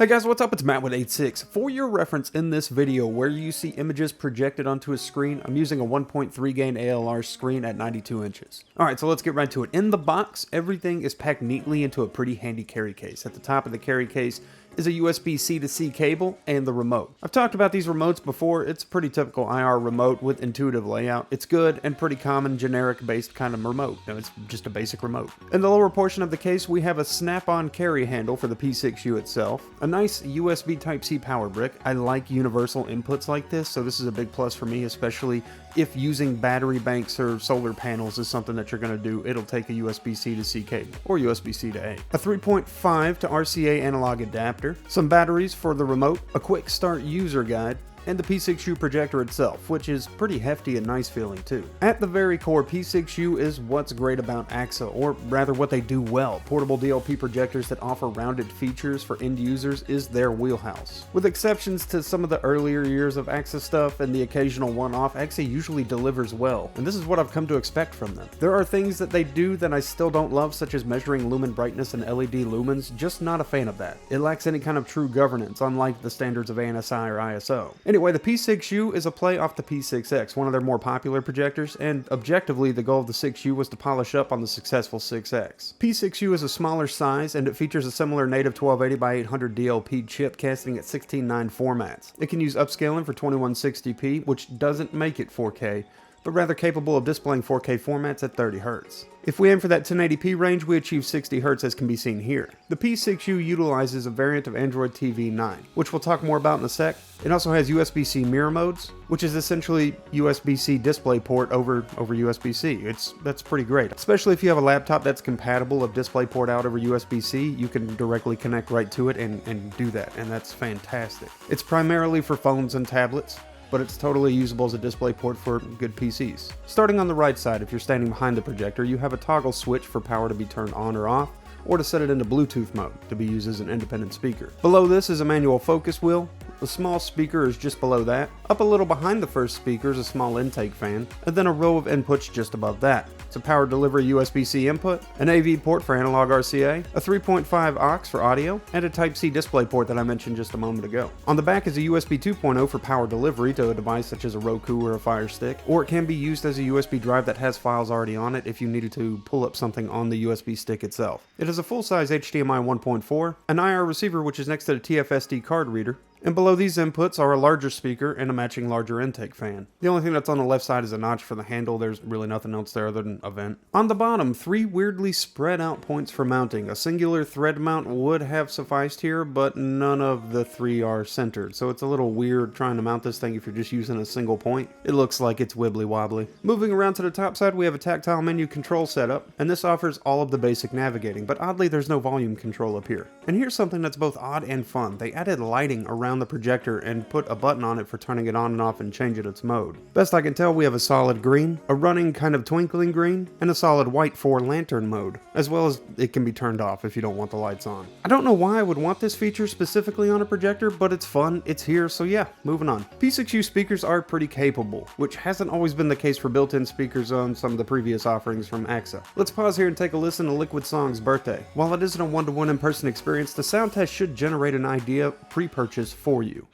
Hey guys, what's up? It's Matt with AAXA. For your reference, in this video where you see images projected onto a screen, I'm using a 1.3 gain ALR screen at 92 inches. Alright, so let's get right to it. In the box, everything is packed neatly into a pretty handy carry case. At the top of the carry case is a USB-C to C cable and the remote. I've talked about these remotes before. It's a pretty typical IR remote with intuitive layout. It's good and pretty common, generic based kind of remote. It's just a basic remote. In the lower portion of the case, we have a snap-on carry handle for the P6U itself, a nice USB Type-C power brick. I like universal inputs like this, so this is a big plus for me, especially if using battery banks or solar panels is something that you're going to do. It'll take a USB-C to C cable or USB-C to A. A 3.5 to RCA analog adapter, some batteries for the remote, a quick start user guide, and the P6U projector itself, which is pretty hefty and nice feeling too. At the very core, P6U is what's great about AAXA, or rather what they do well. Portable DLP projectors that offer rounded features for end users is their wheelhouse. With exceptions to some of the earlier years of AAXA stuff and the occasional one-off, AAXA usually delivers well, and this is what I've come to expect from them. There are things that they do that I still don't love, such as measuring lumen brightness and LED lumens, just not a fan of that. It lacks any kind of true governance, unlike the standards of ANSI or ISO. Anyway, the P6U is a play off the P6X, one of their more popular projectors, and objectively the goal of the 6U was to polish up on the successful 6X. P6U is a smaller size, and it features a similar native 1280x800 DLP chip casting at 16:9 formats. It can use upscaling for 2160p, which doesn't make it 4K, but rather capable of displaying 4K formats at 30 Hz. If we aim for that 1080p range, we achieve 60 Hz as can be seen here. The P6U utilizes a variant of Android TV 9, which we'll talk more about in a sec. It also has USB-C mirror modes, which is essentially USB-C display port over USB-C. That's pretty great. Especially if you have a laptop that's compatible of display port out over USB-C, you can directly connect right to it and do that, and that's fantastic. It's primarily for phones and tablets, but it's totally usable as a display port for good PCs. Starting on the right side, if you're standing behind the projector, you have a toggle switch for power to be turned on or off, or to set it into Bluetooth mode to be used as an independent speaker. Below this is a manual focus wheel. The small speaker is just below that. Up a little behind the first speaker is a small intake fan, and then a row of inputs just above that. It's a power delivery USB-C input, an AV port for analog RCA, a 3.5 aux for audio, and a Type-C display port that I mentioned just a moment ago. On the back is a USB 2.0 for power delivery to a device such as a Roku or a Fire Stick, or it can be used as a USB drive that has files already on it if you needed to pull up something on the USB stick itself. It has a full-size HDMI 1.4, an IR receiver which is next to the TFSD card reader, and below these inputs are a larger speaker and a matching larger intake fan. The only thing that's on the left side is a notch for the handle. There's really nothing else there other than a vent. On the bottom, 3 weirdly spread out points for mounting. A singular thread mount would have sufficed here, but none of the 3 are centered, so it's a little weird trying to mount this thing if you're just using a single point. It looks like it's wibbly wobbly. Moving around to the top side, we have a tactile menu control setup, and this offers all of the basic navigating, but oddly there's no volume control up here. And here's something that's both odd and fun. They added lighting around the projector and put a button on it for turning it on and off and changing its mode. Best I can tell, we have a solid green, a running kind of twinkling green, and a solid white for lantern mode, as well as it can be turned off if you don't want the lights on. I don't know why I would want this feature specifically on a projector, but it's fun, it's here, so yeah, moving on. P6U speakers are pretty capable, which hasn't always been the case for built-in speakers on some of the previous offerings from AAXA. Let's pause here and take a listen to Liquid Song's Birthday. While it isn't a one-to-one in-person experience, the sound test should generate an idea pre-purchase for you.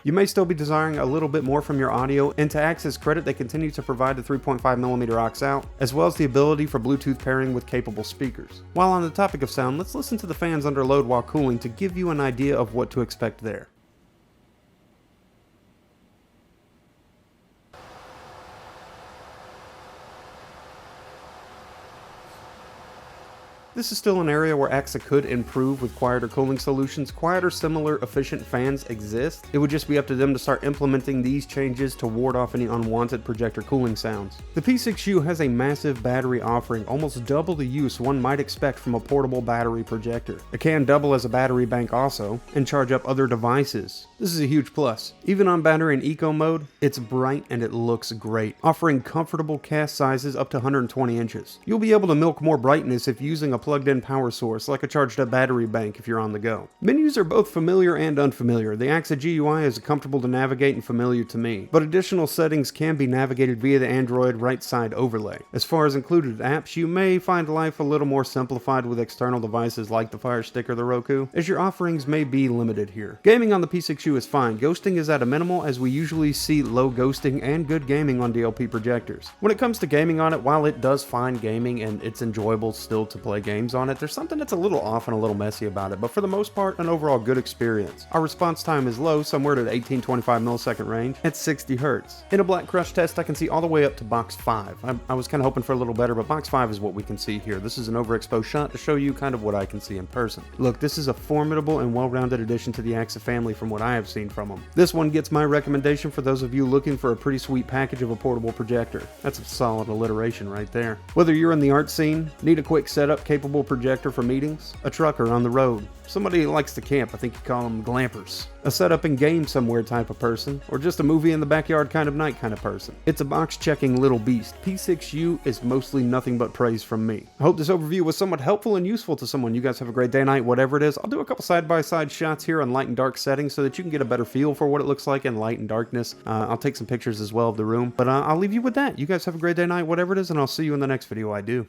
You may still be desiring a little bit more from your audio, and to AAXA's credit, they continue to provide the 3.5mm aux out, as well as the ability for Bluetooth pairing with capable speakers. While on the topic of sound, let's listen to the fans under load while cooling to give you an idea of what to expect there. This is still an area where AAXA could improve with quieter cooling solutions. Quieter, similar, efficient fans exist. It would just be up to them to start implementing these changes to ward off any unwanted projector cooling sounds. The P6U has a massive battery offering, almost double the use one might expect from a portable battery projector. It can double as a battery bank also, and charge up other devices. This is a huge plus. Even on battery and eco mode, it's bright and it looks great, offering comfortable cast sizes up to 120 inches. You'll be able to milk more brightness if using a plugged-in power source like a charged up battery bank if you're on the go. Menus are both familiar and unfamiliar. The AAXA GUI is comfortable to navigate and familiar to me, but additional settings can be navigated via the Android right side overlay. As far as included apps, you may find life a little more simplified with external devices like the Fire Stick or the Roku, as your offerings may be limited here. Gaming on the P6U is fine. Ghosting is at a minimal, as we usually see low ghosting and good gaming on DLP projectors. When it comes to gaming on it, while it does fine gaming and it's enjoyable still to play games on it, there's something that's a little off and a little messy about it, but for the most part, an overall good experience. Our response time is low, somewhere to the 18-25 millisecond range at 60 Hz. In a Black Crush test, I can see all the way up to box 5. I was kind of hoping for a little better, but box 5 is what we can see here. This is an overexposed shot to show you kind of what I can see in person. Look, this is a formidable and well-rounded addition to the AAXA family from what I have seen from them. This one gets my recommendation for those of you looking for a pretty sweet package of a portable projector. That's a solid alliteration right there. Whether you're in the art scene, need a quick setup capable projector for meetings, a trucker on the road, somebody who likes to camp, I think you call them glampers, a setup and game somewhere type of person, or just a movie in the backyard kind of night kind of person. It's a box-checking little beast. P6U is mostly nothing but praise from me. I hope this overview was somewhat helpful and useful to someone. You guys have a great day, night, whatever it is. I'll do a couple side-by-side shots here on light and dark settings so that you can get a better feel for what it looks like in light and darkness. I'll take some pictures as well of the room, but I'll leave you with that. You guys have a great day, night, whatever it is, and I'll see you in the next video I do.